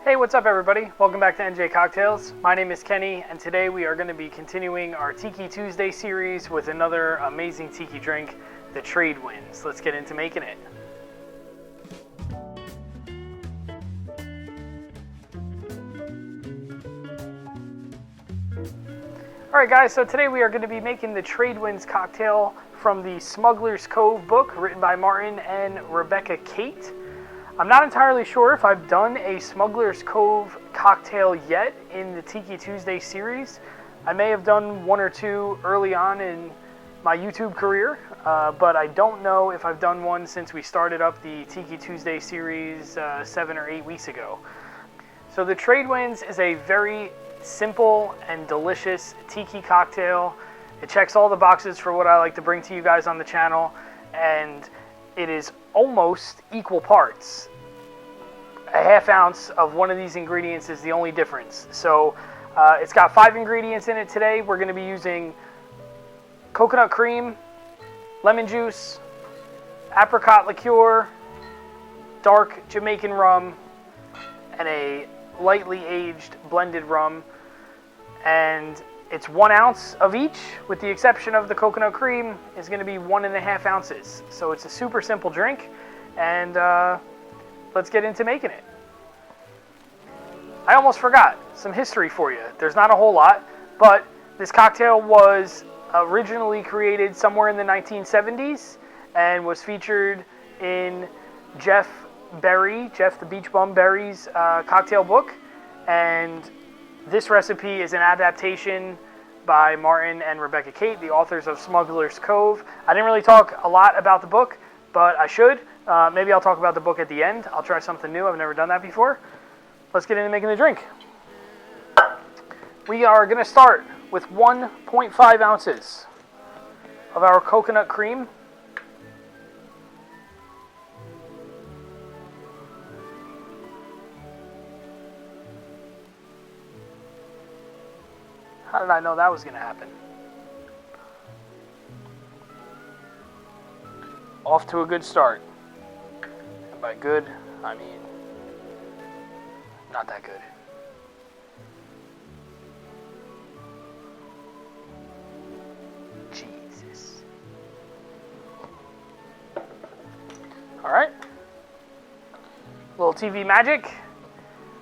Hey, what's up everybody? Welcome back to NJ Cocktails. My name is Kenny, and today we are going to be continuing our Tiki Tuesday series with another amazing tiki drink, the Tradewinds. Let's get into making it. Alright guys, so today we are going to be making the Tradewinds cocktail from the Smuggler's Cove book, written by Martin and Rebecca Kate. I'm not entirely sure if I've done a Smuggler's Cove cocktail yet in the Tiki Tuesday series. I may have done one or two early on in my YouTube career, but I don't know if I've done one since we started up the Tiki Tuesday series 7 or 8 weeks ago. So the Tradewinds is a very simple and delicious tiki cocktail. It checks all the boxes for what I like to bring to you guys on the channel, and it is almost equal parts. A half ounce of one of these ingredients is the only difference. So it's got 5 ingredients in it today. We're going to be using coconut cream, lemon juice, apricot liqueur, dark Jamaican rum, and a lightly aged blended rum. And it's 1 ounce of each, with the exception of the coconut cream is going to be 1.5 ounces. So it's a super simple drink, and let's get into making it. I almost forgot some history for you. There's not a whole lot, but this cocktail was originally created somewhere in the 1970s and was featured in Jeff the Beach Bum Berry's cocktail book. And this recipe is an adaptation by Martin and Rebecca Kate, the authors of Smuggler's Cove. I didn't really talk a lot about the book, but I should. Maybe I'll talk about the book at the end. I'll try something new. I've never done that before. Let's get into making the drink. We are going to start with 1.5 ounces of our coconut cream. How did I know that was going to happen? Off to a good start. And by good, I mean not that good. Jesus. All right. Little TV magic.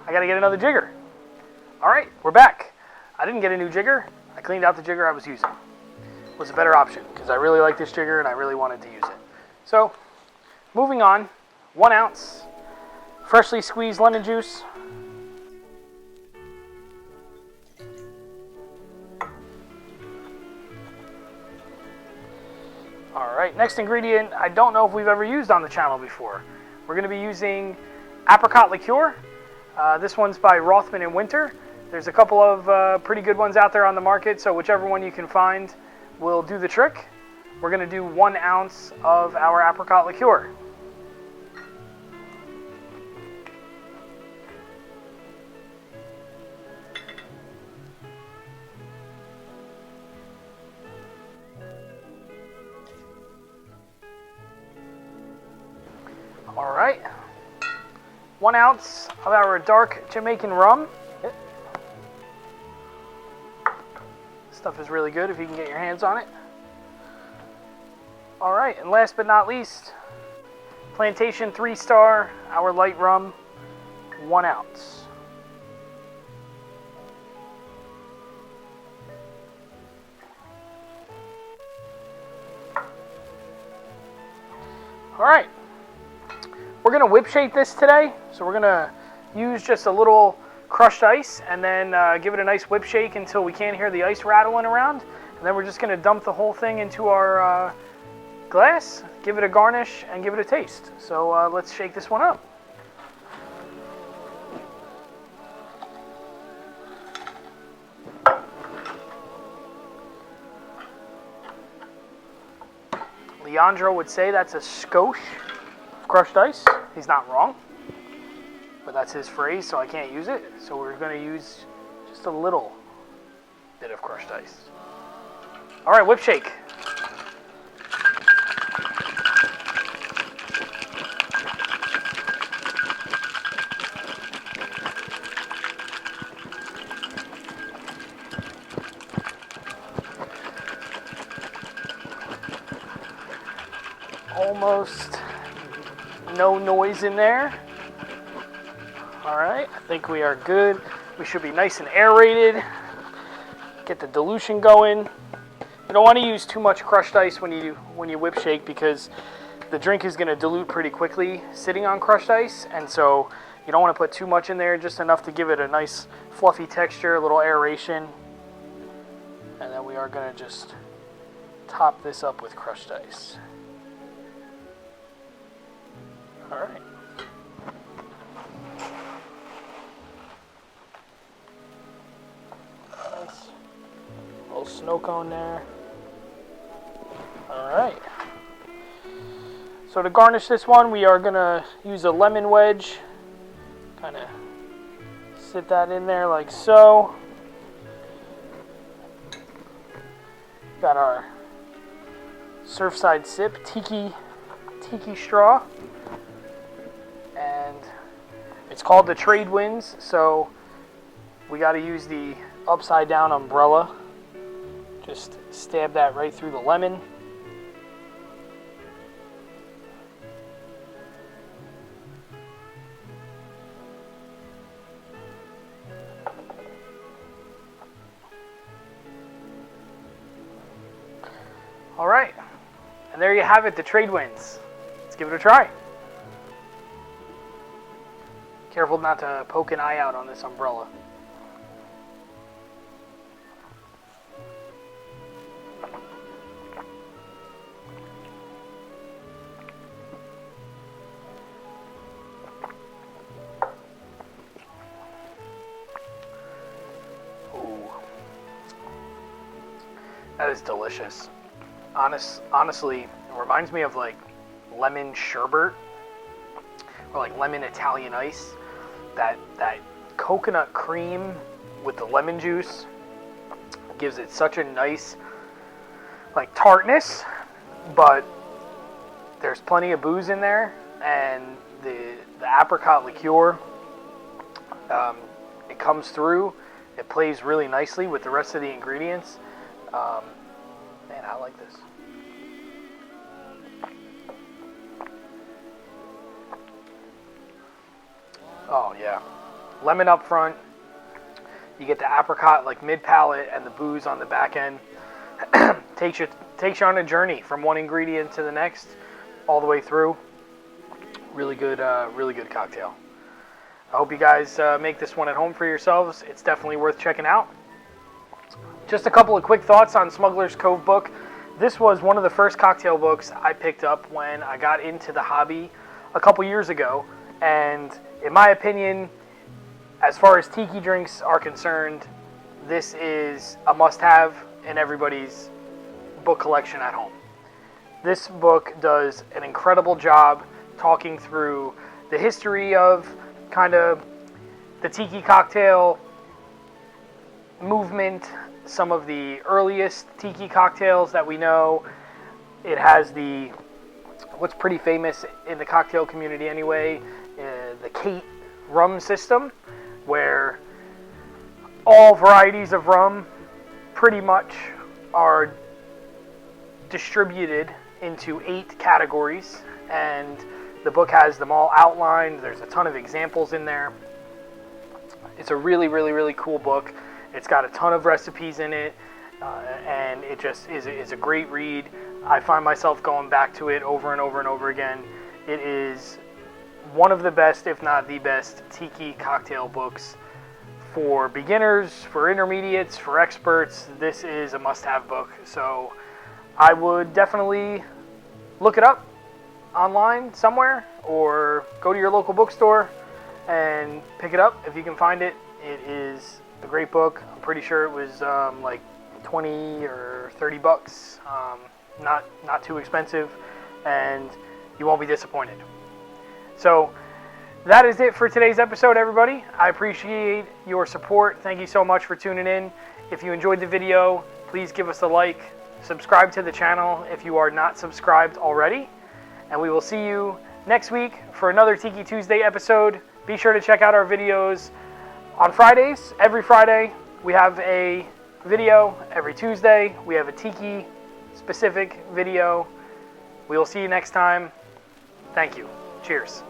I got to get another jigger. All right, we're back. I didn't get a new jigger. I cleaned out the jigger I was using. It was a better option because I really like this jigger and I really wanted to use it. So, moving on, 1 ounce freshly squeezed lemon juice. Alright, next ingredient I don't know if we've ever used on the channel before. We're going to be using apricot liqueur. This one's by Rothman and Winter. There's a couple of pretty good ones out there on the market, so whichever one you can find will do the trick. We're going to do 1 ounce of our apricot liqueur. All right, 1 ounce of our dark Jamaican rum. Stuff is really good if you can get your hands on it. All right, and last but not least, Plantation 3-Star, our light rum, 1 ounce. All right. We're going to whip shake this today, so we're going to use just a little crushed ice and then give it a nice whip shake until we can't hear the ice rattling around. And then we're just going to dump the whole thing into our glass, give it a garnish, and give it a taste. So let's shake this one up. Leandro would say that's a skosh of crushed ice. He's not wrong, but that's his phrase, so I can't use it. So we're going to use just a little bit of crushed ice. All right, whip shake. almost no noise in there. Alright, I think we are good. We should be nice and aerated. Get the dilution going. You don't want to use too much crushed ice when you whip shake, because the drink is going to dilute pretty quickly sitting on crushed ice, and so you don't want to put too much in there, just enough to give it a nice fluffy texture, a little aeration. And then we are going to just top this up with crushed ice. Alright. Nice little snow cone there. Alright. So to garnish this one, we are going to use a lemon wedge. Kind of sit that in there like so. Got our Surfside Sip Tiki straw. And it's called the Tradewinds, so we got to use the upside down umbrella. Just stab that right through the lemon. Alright, and there you have it, the Tradewinds. Let's give it a try. Careful not to poke an eye out on this umbrella. Ooh. That is delicious. Honestly, it reminds me of like lemon sherbet or like lemon Italian ice. That coconut cream with the lemon juice gives it such a nice like tartness, but there's plenty of booze in there, and the apricot liqueur, it comes through. It plays really nicely with the rest of the ingredients. Man, I like this. Oh yeah, lemon up front. You get the apricot like mid palate, and the booze on the back end. takes you on a journey from one ingredient to the next, all the way through. Really good cocktail. I hope you guys make this one at home for yourselves. It's definitely worth checking out. Just a couple of quick thoughts on Smuggler's Cove book. This was one of the first cocktail books I picked up when I got into the hobby a couple years ago, and in my opinion, as far as tiki drinks are concerned, this is a must-have in everybody's book collection at home. This book does an incredible job talking through the history of kind of the tiki cocktail movement, some of the earliest tiki cocktails that we know. It has what's pretty famous in the cocktail community anyway, the Kate rum system, where all varieties of rum pretty much are distributed into 8 categories, and the book has them all outlined. There's a ton of examples in there. It's a really, really, really cool book. It's got a ton of recipes in it, and it just is a great read. I find myself going back to it over and over and over again. It is one of the best, if not the best, tiki cocktail books for beginners, for intermediates, for experts. This is a must-have book, so I would definitely look it up online somewhere, or go to your local bookstore and pick it up if you can find it. It is a great book. I'm pretty sure it was like 20 or 30 bucks. Not too expensive, and you won't be disappointed. So that is it for today's episode, everybody. I appreciate your support. Thank you so much for tuning in. If you enjoyed the video, please give us a like. Subscribe to the channel if you are not subscribed already. And we will see you next week for another Tiki Tuesday episode. Be sure to check out our videos on Fridays. Every Friday we have a video. Every Tuesday we have a Tiki specific video. We will see you next time. Thank you. Cheers.